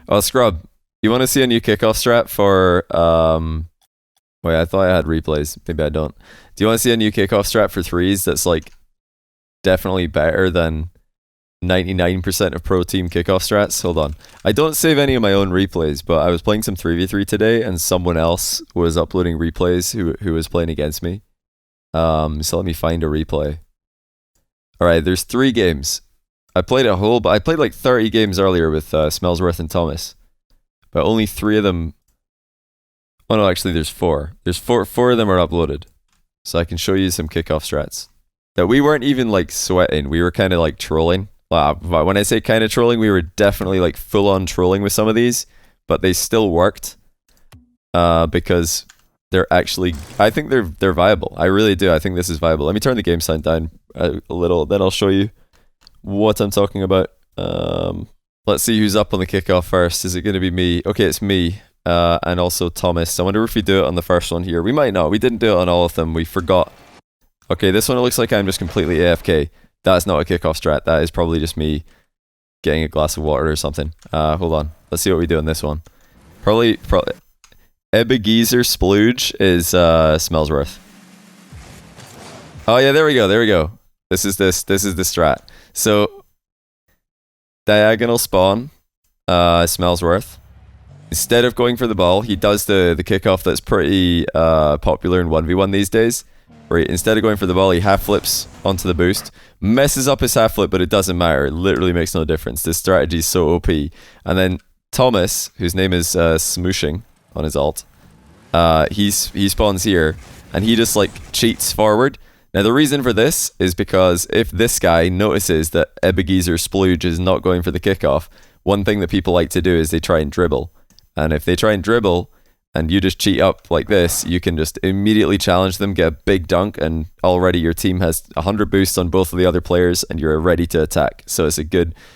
Oh, Scrub, you want to see a new kickoff strat for wait, I thought I had replays. Maybe I don't. Do you want to see a new kickoff strat for threes that's like definitely better than 99% of pro team kickoff strats? Hold on. I don't save any of my own replays, but I was playing some 3v3 today and someone else was uploading replays who was playing against me. So let me find a replay. Alright, there's 3 games. I played like 30 games earlier with Smellsworth and Thomas. But only 3 of them. Oh no, actually there's 4. There's 4 of them are uploaded. So I can show you some kickoff strats. That we weren't even like sweating. We were kind of like trolling. When I say kind of trolling, we were definitely like full on trolling with some of these. But they still worked. Because they're actually, I think they're viable. I really do. I think this is viable. Let me turn the game sound down a little, then I'll show you what I'm talking about. Let's see who's up on the kickoff first. Is it going to be me? Okay, it's me. And also Thomas. I wonder if we do it on the first one here. We might not. We didn't do it on all of them. We forgot. Okay, this one it looks like I'm just completely AFK. That's not a kickoff strat. That is probably just me getting a glass of water or something. Hold on. Let's see what we do on this one. Probably Ebegeezer Splooge is Smellsworth. Oh yeah, there we go. This is the strat. So diagonal spawn, Smellsworth. Instead of going for the ball, he does the kickoff that's pretty popular in 1v1 these days. Where instead of going for the ball, he half flips onto the boost. Messes up his half flip, but it doesn't matter. It literally makes no difference. This strategy is so OP. And then Thomas, whose name is Smooshing on his alt, he spawns here, and he just like cheats forward. Now the reason for this is because if this guy notices that Ebegeezer Splooge is not going for the kickoff, one thing that people like to do is they try and dribble. And if they try and dribble, and you just cheat up like this, you can just immediately challenge them, get a big dunk, and already your team has 100 boosts on both of the other players, and you're ready to attack. So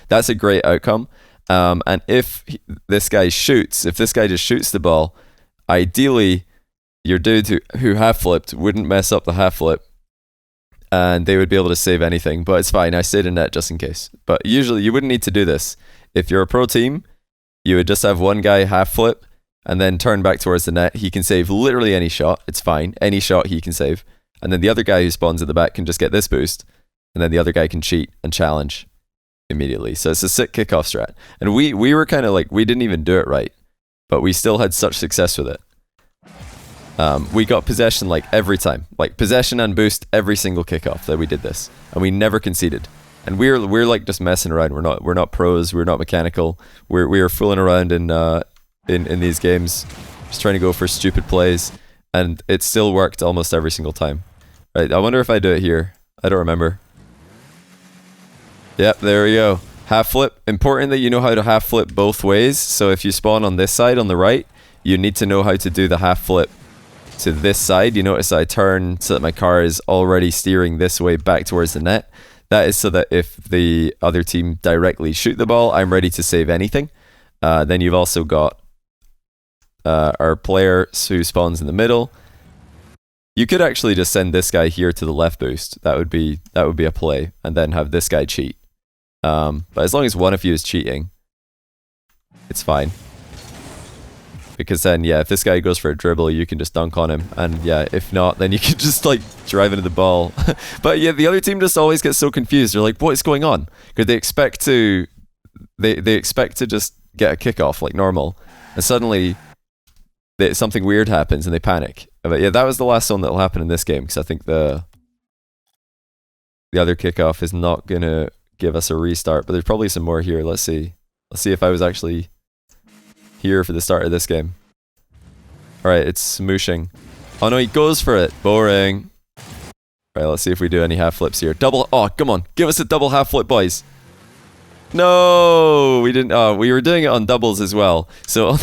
that's a great outcome. And if this guy just shoots the ball, ideally, your dude who half flipped wouldn't mess up the half flip, and they would be able to save anything. But it's fine. I stayed in net just in case. But usually, you wouldn't need to do this. If you're a pro team, you would just have one guy half flip and then turn back towards the net. He can save literally any shot. It's fine. Any shot he can save. And then the other guy who spawns at the back can just get this boost. And then the other guy can cheat and challenge immediately. So it's a sick kickoff strat. And we were kind of like, we didn't even do it right. But we still had such success with it. We got possession like every time. Like possession and boost every single kickoff that we did this. And we never conceded. And we're like just messing around. We're not pros. We're not mechanical. We are fooling around in these games, just trying to go for stupid plays, and it still worked almost every single time. Right, I wonder if I do it here. I don't remember. Yep, there we go. Half flip. Important that you know how to half flip both ways. So if you spawn on this side on the right, you need to know how to do the half flip to this side. You notice I turn so that my car is already steering this way back towards the net. That is so that if the other team directly shoot the ball, I'm ready to save anything. Then you've also got our player who spawns in the middle. You could actually just send this guy here to the left boost. That would be a play, and then have this guy cheat. But as long as one of you is cheating, it's fine. Because then, yeah, if this guy goes for a dribble, you can just dunk on him. And yeah, if not, then you can just like drive into the ball. But yeah, the other team just always gets so confused. They're like, what is going on? Because they expect to just get a kickoff like normal. And suddenly something weird happens and they panic. But yeah, that was the last one that'll happen in this game, because I think the other kickoff is not going to give us a restart. But there's probably some more here. Let's see if I was actually here for the start of this game. Alright, it's smooshing. Oh no, he goes for it. Boring. Alright, let's see if we do any half flips here. Double. Oh, come on. Give us a double half flip, boys. No, we didn't. Oh, we were doing it on doubles as well. So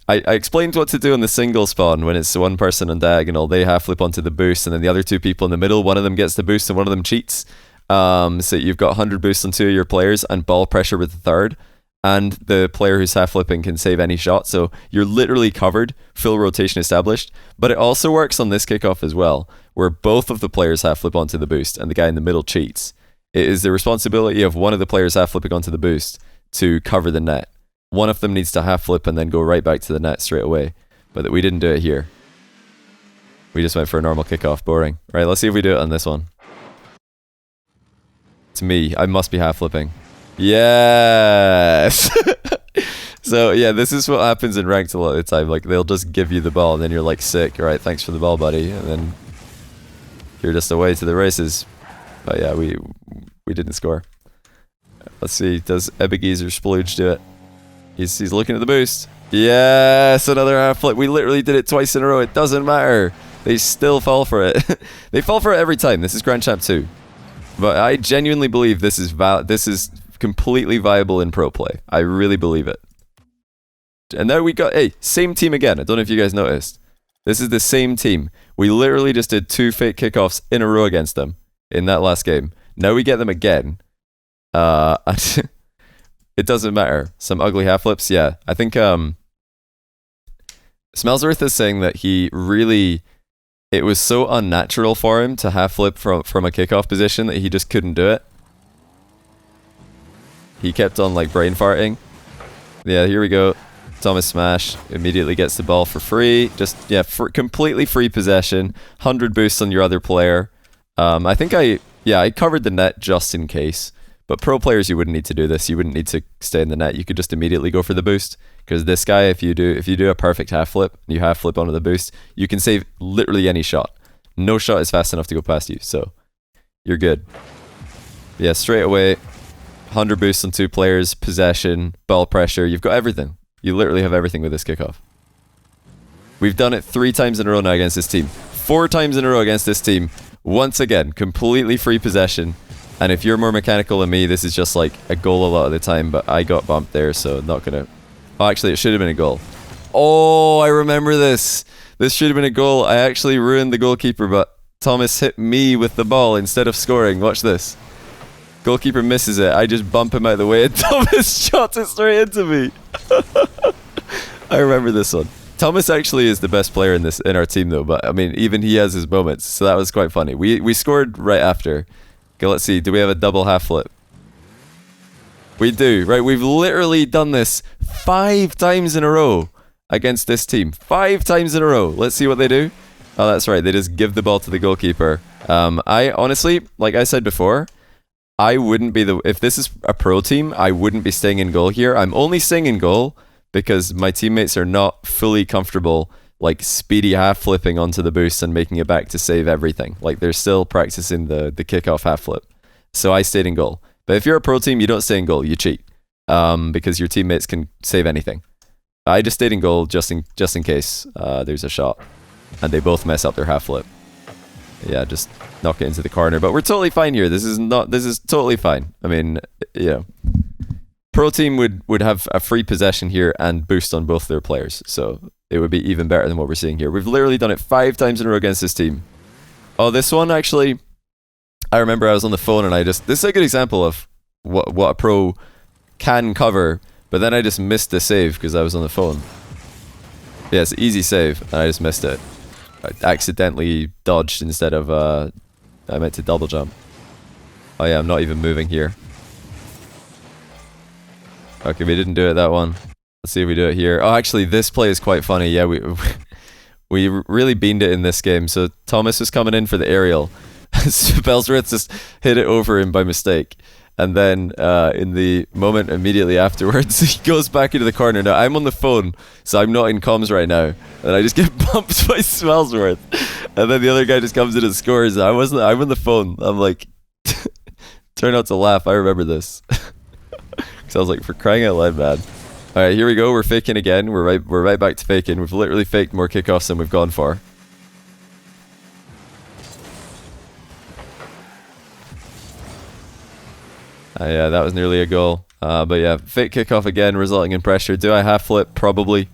I explained what to do on the single spawn when it's one person on diagonal. They half flip onto the boost, and then the other two people in the middle, one of them gets the boost and one of them cheats. So you've got 100 boosts on 2 of your players and ball pressure with the third. And the player who's half flipping can save any shot. So you're literally covered, full rotation established. But it also works on this kickoff as well, where both of the players half flip onto the boost and the guy in the middle cheats. It is the responsibility of one of the players half flipping onto the boost to cover the net. one of them needs to half flip and then go right back to the net straight away. But we didn't do it here. We just went for a normal kickoff. Boring. Right, let's see if we do it on this one. To me, I must be half flipping. Yes! So yeah, this is what happens in ranked a lot of the time. Like, they'll just give you the ball and then you're like, sick, alright, thanks for the ball, buddy. And then you're just away to the races. But yeah, we didn't score. Let's see, does Ebegeezer Splooge do it? He's looking at the boost. Yes, another half flip. We literally did it twice in a row. It doesn't matter. They still fall for it. They fall for it every time. This is Grand Champ 2. But I genuinely believe this is completely viable in pro play. I really believe it. And now we got, hey, same team again. I don't know if you guys noticed. This is the same team. We literally just did 2 fake kickoffs in a row against them in that last game. Now we get them again. It doesn't matter. Some ugly half flips, yeah. I think Smellsworth is saying that it was so unnatural for him to half flip from a kickoff position that he just couldn't do it. He kept on like brain farting. Yeah, here we go. Thomas Smash immediately gets the ball for free. Just, yeah, for completely free possession. 100 boosts on your other player. I think I covered the net just in case. But pro players, you wouldn't need to do this. You wouldn't need to stay in the net. You could just immediately go for the boost. Because this guy, if you do a perfect half flip, and you half flip onto the boost, you can save literally any shot. No shot is fast enough to go past you, so you're good. Yeah, straight away, 100 boosts on 2 players, possession, ball pressure. You've got everything. You literally have everything with this kickoff. We've done it 3 times in a row now against this team. 4 times in a row against this team. Once again, completely free possession. And if you're more mechanical than me, this is just like a goal a lot of the time, but I got bumped there, so not gonna... Oh, actually, it should have been a goal. Oh, I remember this. This should have been a goal. I actually ruined the goalkeeper, but Thomas hit me with the ball instead of scoring. Watch this. Goalkeeper misses it. I just bump him out of the way, and Thomas shots it straight into me. I remember this one. Thomas actually is the best player in our team, though. But I mean, even he has his moments, so that was quite funny. We scored right after. Okay, let's see. Do we have a double half flip? We do, right? We've literally done this 5 times in a row against this team. 5 times in a row. Let's see what they do. Oh, that's right. They just give the ball to the goalkeeper. I honestly, like I said before, I wouldn't be if this is a pro team, I wouldn't be staying in goal here. I'm only staying in goal because my teammates are not fully comfortable like speedy half flipping onto the boost and making it back to save everything. Like they're still practicing the kickoff half flip. So I stayed in goal. But if you're a pro team, you don't stay in goal, you cheat. Because your teammates can save anything. I just stayed in goal just in case there's a shot. And they both mess up their half flip. Yeah, just knock it into the corner. But we're totally fine here. This is totally fine. I mean, yeah. Pro team would have a free possession here and boost on both their players. So it would be even better than what we're seeing here. We've literally done it 5 times in a row against this team. Oh, this one actually, I remember I was on the phone and this is a good example of what a pro can cover, but then I just missed the save because I was on the phone. Yeah, it's an easy save and I just missed it. I accidentally dodged instead of, I meant to double jump. Oh yeah, I'm not even moving here. Okay, we didn't do it that one. Let's see if we do it here. Oh, actually, this play is quite funny. Yeah, we really beamed it in this game. So Thomas was coming in for the aerial. Spellsworth just hit it over him by mistake. And then in the moment immediately afterwards, he goes back into the corner. Now, I'm on the phone, so I'm not in comms right now. And I just get bumped by Spellsworth. And then the other guy just comes in and scores. I'm on the phone. I'm like, turn out to laugh. I remember this. Because I was like, for crying out loud, man. All right, here we go. We're faking again. We're right back to faking. We've literally faked more kickoffs than we've gone for. Yeah, that was nearly a goal. But yeah, fake kickoff again, resulting in pressure. Do I half flip? Probably.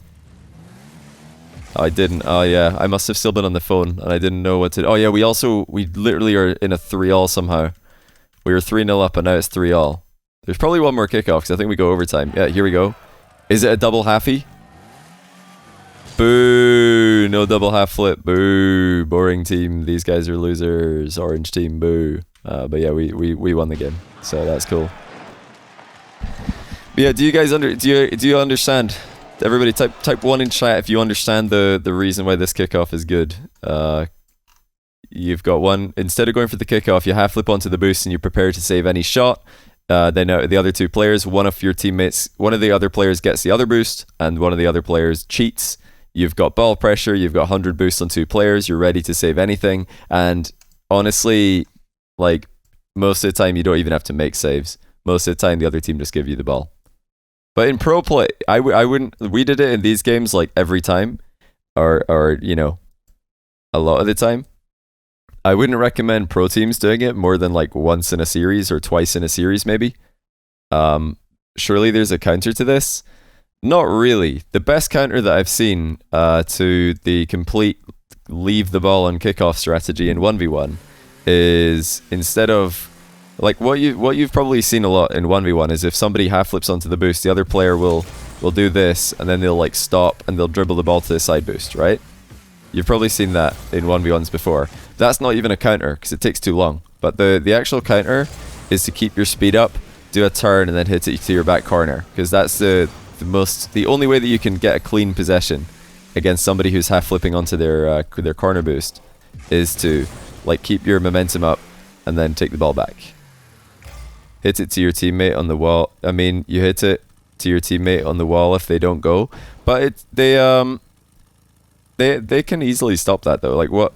Oh, I didn't. Oh yeah, I must have still been on the phone and I didn't know what to. Oh yeah, we literally are in a 3-all somehow. We were 3-0 up and now it's 3-all. There's probably one more kickoff because I think we go overtime. Yeah, here we go. Is it a double halfie? Boo! No double half flip. Boo! Boring team. These guys are losers. Orange team. Boo! But yeah, we won the game, so that's cool. Yeah, do you guys do you understand? Everybody type 1 in chat if you understand the reason why this kickoff is good. You've got one, instead of going for the kickoff, you half flip onto the boost and you prepare to save any shot. Then the other two players, one of the other players gets the other boost, and one of the other players cheats. You've got ball pressure, you've got 100 boosts on 2 players, you're ready to save anything, and honestly, like, most of the time you don't even have to make saves. Most of the time the other team just give you the ball. But in pro play, I wouldn't, we did it in these games like every time, or you know, a lot of the time. I wouldn't recommend pro teams doing it more than like once in a series or twice in a series maybe. Surely there's a counter to this. Not really. The best counter that I've seen to the complete leave the ball on kickoff strategy in 1v1 is, instead of like what you've probably seen a lot in 1v1 is, if somebody half flips onto the boost, the other player will do this, and then they'll like stop and they'll dribble the ball to the side boost, right? You've probably seen that in 1v1s before. That's not even a counter because it takes too long. But the actual counter is to keep your speed up, do a turn, and then hit it to your back corner, because that's the only way that you can get a clean possession against somebody who's half flipping onto their corner boost, is to like keep your momentum up and then take the ball back. Hit it to your teammate on the wall. I mean, you hit it to your teammate on the wall if they don't go, but they can easily stop that though. Like what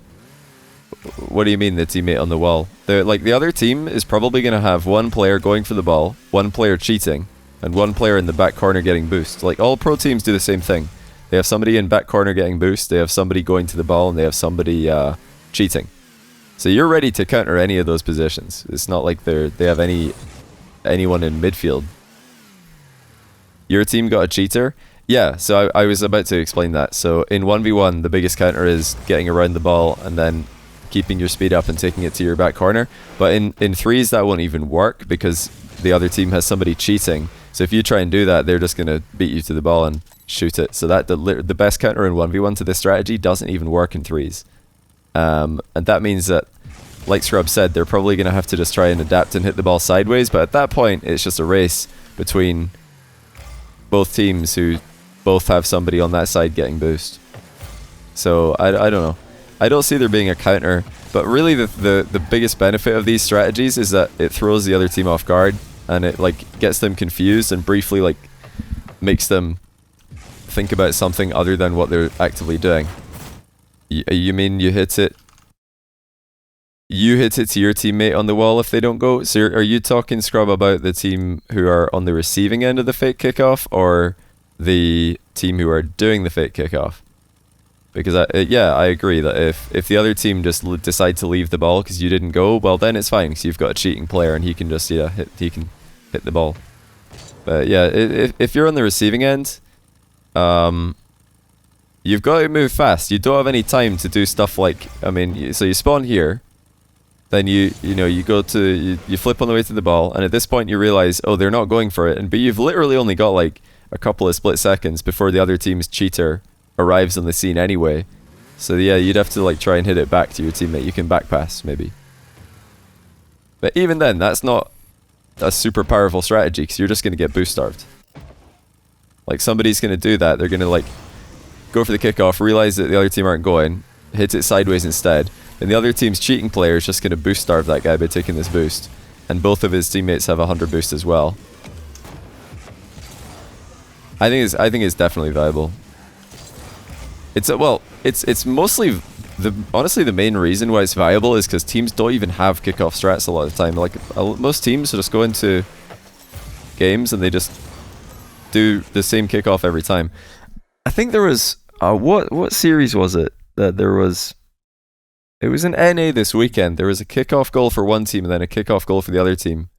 do you mean the teammate on the wall? The other team is probably going to have one player going for the ball, one player cheating, and one player in the back corner getting boost. Like all pro teams do the same thing. They have somebody in back corner getting boost, they have somebody going to the ball, and they have somebody cheating. So you're ready to counter any of those positions. It's not like they have anyone in midfield. Your team got a cheater? Yeah, so I was about to explain that. So in 1v1, the biggest counter is getting around the ball and then keeping your speed up and taking it to your back corner. But in threes, that won't even work because the other team has somebody cheating. So if you try and do that, they're just going to beat you to the ball and shoot it. So that the best counter in 1v1 to this strategy doesn't even work in threes. And that means that, like Scrub said, they're probably going to have to just try and adapt and hit the ball sideways. But at that point, it's just a race between both teams who both have somebody on that side getting boost. So I don't know. I don't see there being a counter, but really the biggest benefit of these strategies is that it throws the other team off guard, and it like gets them confused and briefly like makes them think about something other than what they're actively doing. You mean you hit it to your teammate on the wall if they don't go? So are you talking, Scrub, about the team who are on the receiving end of the fake kickoff, or the team who are doing the fake kickoff? Because I agree that if the other team just decide to leave the ball because you didn't go, well then it's fine because you've got a cheating player and he can just hit the ball. But yeah, if you're on the receiving end, you've got to move fast. You don't have any time to do stuff like, I mean, so you spawn here, then you go to you flip on the way to the ball, and at this point you realize, oh, they're not going for it, but you've literally only got like a couple of split seconds before the other team's cheater arrives on the scene anyway. So yeah, you'd have to like try and hit it back to your teammate. You can back pass maybe, but even then that's not a super powerful strategy because you're just going to get boost starved. Like somebody's going to do that, they're going to like go for the kickoff, realize that the other team aren't going, hit it sideways instead, and the other team's cheating player is just going to boost starve that guy by taking this boost, and both of his teammates have 100 boost as well. I think it's definitely viable. It's mostly honestly the main reason why it's viable is because teams don't even have kickoff strats a lot of the time. Like most teams just go into games and they just do the same kickoff every time. I think there was what series was it that there was? It was in NA this weekend. There was a kickoff goal for one team and then a kickoff goal for the other team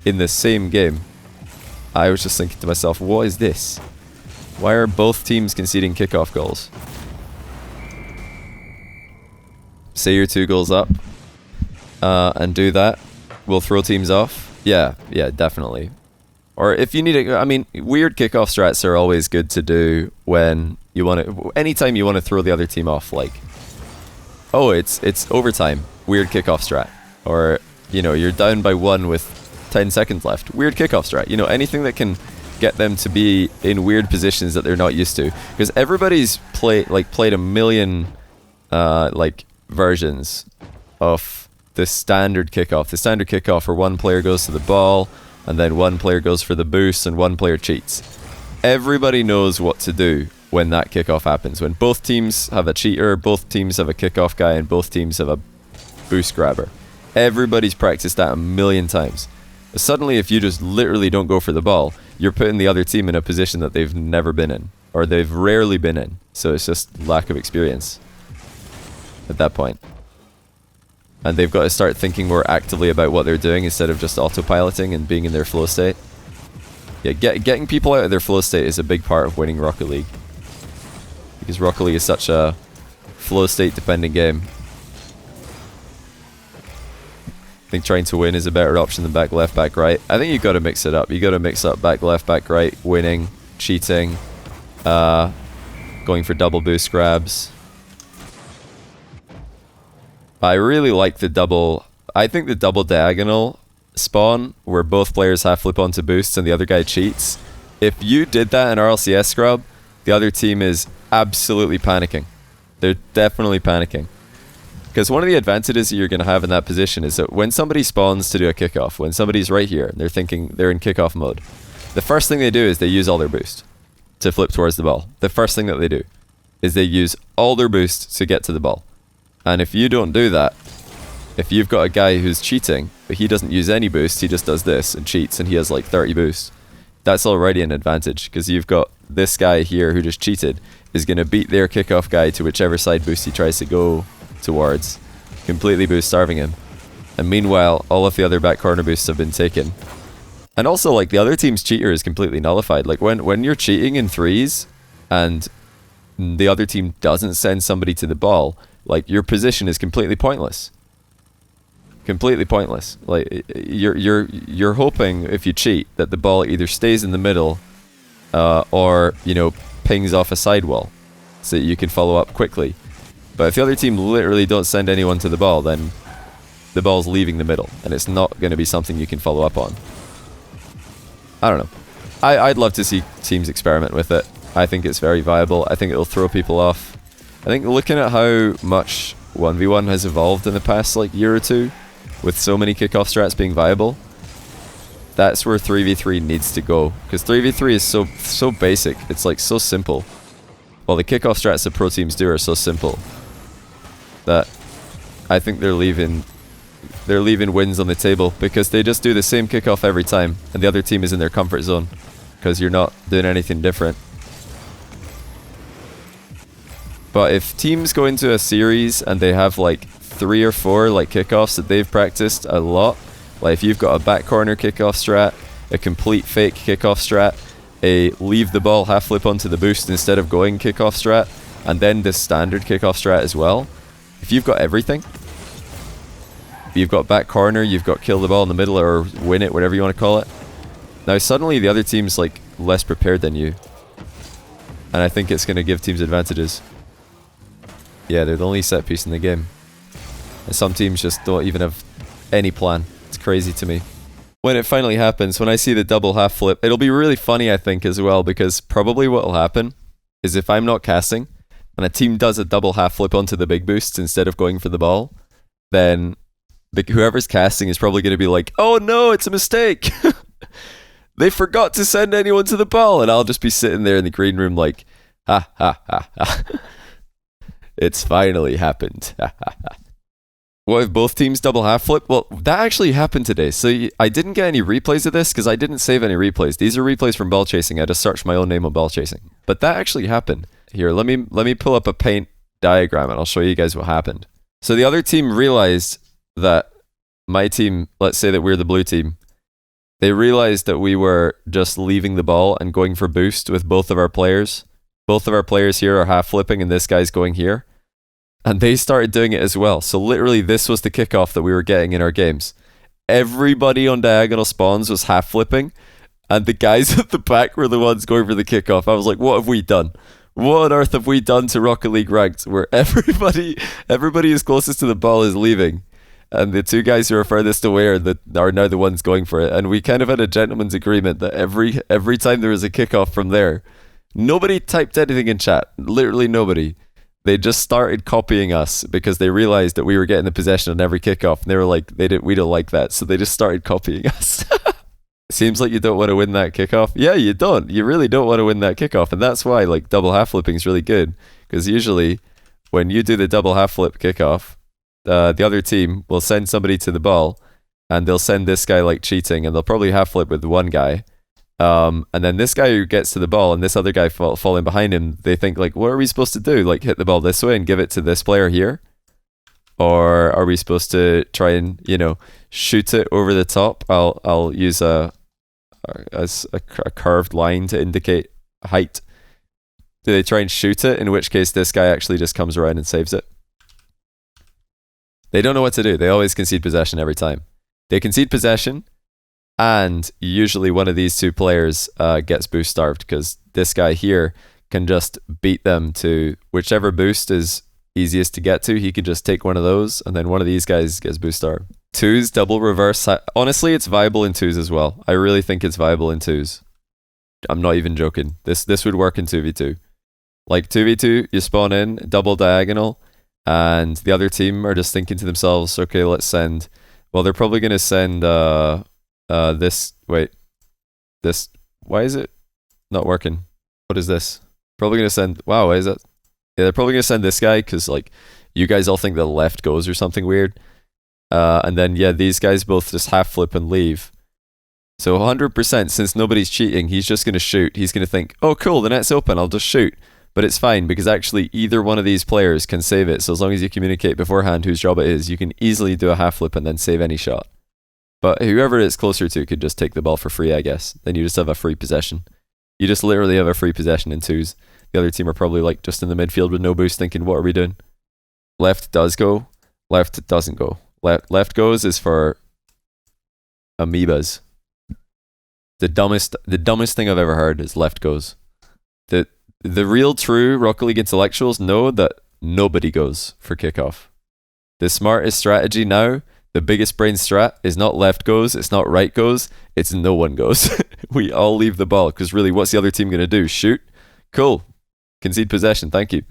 in the same game. I was just thinking to myself, what is this? Why are both teams conceding kickoff goals? Say you're 2 goals up and do that. We'll throw teams off. Yeah, definitely. Or if you need it, I mean, weird kickoff strats are always good to do when you want to, anytime you want to throw the other team off, like, oh, it's overtime, weird kickoff strat. Or, you're down by 1 with 10 seconds left, weird kickoff strat. Anything that can get them to be in weird positions that they're not used to. Because everybody's played a million versions of the standard kickoff. The standard kickoff where one player goes to the ball, and then one player goes for the boost, and one player cheats. Everybody knows what to do when that kickoff happens. When both teams have a cheater, both teams have a kickoff guy, and both teams have a boost grabber. Everybody's practiced that a million times. But suddenly, if you just literally don't go for the ball, you're putting the other team in a position that they've never been in, or they've rarely been in. So it's just lack of experience at that point. And they've got to start thinking more actively about what they're doing instead of just autopiloting and being in their flow state. Yeah, getting people out of their flow state is a big part of winning Rocket League. Because Rocket League is such a flow state dependent game. I think trying to win is a better option than back left, back right. I think you've got to mix it up. You've got to mix up back left, back right, winning, cheating, going for double boost grabs. I really like the double... I think the double diagonal spawn, where both players half flip onto boosts and the other guy cheats. If you did that in RLCS scrub, the other team is absolutely panicking. They're definitely panicking. Because one of the advantages that you're going to have in that position is that when somebody spawns to do a kickoff, when somebody's right here and they're thinking they're in kickoff mode, the first thing they do is they use all their boost to flip towards the ball. The first thing that they do is they use all their boost to get to the ball. And if you don't do that, if you've got a guy who's cheating, but he doesn't use any boost, he just does this and cheats, and he has like 30 boosts, that's already an advantage, because you've got this guy here who just cheated is going to beat their kickoff guy to whichever side boost he tries to go towards, completely boost starving him. And meanwhile, all of the other back corner boosts have been taken. And also, like, the other team's cheater is completely nullified. Like, when you're cheating in threes and the other team doesn't send somebody to the ball, like, your position is completely pointless. Completely pointless. Like, you're hoping, if you cheat, that the ball either stays in the middle or, you know, pings off a sidewall so that you can follow up quickly. But if the other team literally don't send anyone to the ball, then the ball's leaving the middle, and it's not going to be something you can follow up on. I don't know. I'd love to see teams experiment with it. I think it's very viable. I think it'll throw people off. I think looking at how much 1v1 has evolved in the past like year or two, with so many kickoff strats being viable, that's where 3v3 needs to go. Because 3v3 is so basic. It's like so simple. Well, the kickoff strats that pro teams do are so simple that I think they're leaving wins on the table, because they just do the same kickoff every time and the other team is in their comfort zone because you're not doing anything different. But if teams go into a series and they have like 3 or 4 like kickoffs that they've practiced a lot, like if you've got a back corner kickoff strat, a complete fake kickoff strat, a leave the ball half flip onto the boost instead of going kickoff strat, and then the standard kickoff strat as well, if you've got everything, you've got back corner, you've got kill the ball in the middle or win it, whatever you want to call it, now suddenly the other team's like less prepared than you, and I think it's going to give teams advantages. Yeah, they're the only set piece in the game. And some teams just don't even have any plan. It's crazy to me. When it finally happens, when I see the double half flip, it'll be really funny, I think, as well, because probably what will happen is if I'm not casting and a team does a double half flip onto the big boosts instead of going for the ball, then whoever's casting is probably going to be like, oh no, it's a mistake. They forgot to send anyone to the ball. And I'll just be sitting there in the green room like, ha ha ha ha. It's finally happened. What if both teams double half flip? Well, that actually happened today. So I didn't get any replays of this because I didn't save any replays. These are replays from ball chasing. I just searched my own name on ball chasing. But that actually happened. Here, let me pull up a paint diagram and I'll show you guys what happened. So the other team realized that my team, let's say that we're the blue team, they realized that we were just leaving the ball and going for boost with both of our players. Both of our players here are half flipping and this guy's going here. And they started doing it as well. So literally this was the kickoff that we were getting in our games. Everybody on diagonal spawns was half flipping, and the guys at the back were the ones going for the kickoff. I was like, what have we done? What on earth have we done to Rocket League Ranked, where everybody is closest to the ball is leaving, and the two guys who are furthest away are now the ones going for it. And we kind of had a gentleman's agreement that every time there was a kickoff from there, nobody typed anything in chat. Literally nobody. They just started copying us because they realized that we were getting the possession on every kickoff, and they were like, we don't like that, so they just started copying us. Seems like you don't want to win that kickoff. Yeah, you don't. You really don't want to win that kickoff, and that's why like double half flipping is really good, because usually when you do the double half flip kickoff, the other team will send somebody to the ball, and they'll send this guy like cheating, and they'll probably half flip with one guy. And then this guy who gets to the ball and this other guy falling behind him, they think like, what are we supposed to do? Like hit the ball this way and give it to this player here? Or are we supposed to try and, shoot it over the top? I'll use a curved line to indicate height. Do they try and shoot it? In which case this guy actually just comes around and saves it. They don't know what to do. They always concede possession every time. They concede possession, and usually one of these two players gets boost starved, because this guy here can just beat them to whichever boost is easiest to get to. He can just take one of those, and then one of these guys gets boost starved. Twos, double reverse. Honestly, it's viable in twos as well. I really think it's viable in twos. I'm not even joking. This would work in 2v2. Like 2v2, you spawn in, double diagonal, and the other team are just thinking to themselves, okay, let's send... Well, they're probably going to send... this, why is it not working? What is this? Probably going to send, wow, why is that? Yeah, they're probably going to send this guy, because like, you guys all think the left goes or something weird. And then, yeah, these guys both just half flip and leave. So 100%, since nobody's cheating, he's just going to shoot. He's going to think, oh cool, the net's open, I'll just shoot. But it's fine, because actually either one of these players can save it. So as long as you communicate beforehand whose job it is, you can easily do a half flip and then save any shot. But whoever it's closer to could just take the ball for free, I guess. Then you just have a free possession. You just literally have a free possession in twos. The other team are probably like just in the midfield with no boost, thinking, what are we doing? Left does go. Left doesn't go. Left goes is for amoebas. The dumbest thing I've ever heard is left goes. The real true Rocket League intellectuals know that nobody goes for kickoff. The smartest strategy now, the biggest brain strat, is not left goes, it's not right goes, it's no one goes. We all leave the ball, because really, what's the other team going to do? Shoot? Cool. Concede possession, thank you.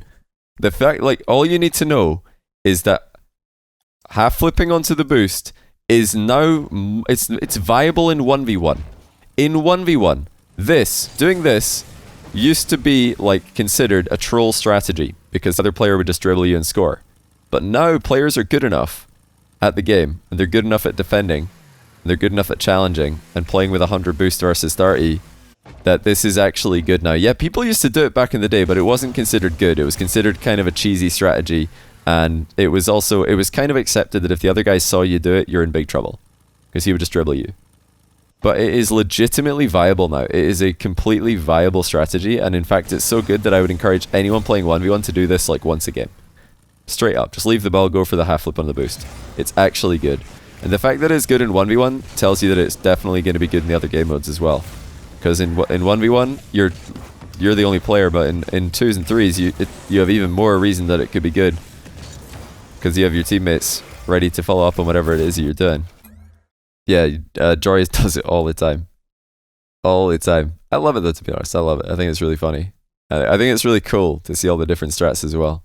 The fact, like, all you need to know is that half flipping onto the boost is now, it's viable in 1v1. In 1v1, doing this used to be like considered a troll strategy, because the other player would just dribble you and score. But now players are good enough at the game, and they're good enough at defending, and they're good enough at challenging and playing with 100 boost versus 30, that this is actually good now. Yeah, people used to do it back in the day, but it wasn't considered good. It was considered kind of a cheesy strategy, and it was kind of accepted that if the other guy saw you do it, you're in big trouble, because he would just dribble you. But it is legitimately viable now. It is a completely viable strategy, and in fact it's so good that I would encourage anyone playing 1v1 to do this like once a game. Straight up, just leave the ball, go for the half flip on the boost. It's actually good. And the fact that it's good in 1v1 tells you that it's definitely going to be good in the other game modes as well. Because in 1v1, you're the only player, but in 2s and 3s, you have even more reason that it could be good. Because you have your teammates ready to follow up on whatever it is that you're doing. Yeah, Jory does it all the time. All the time. I love it though, to be honest. I love it. I think it's really funny. I think it's really cool to see all the different strats as well.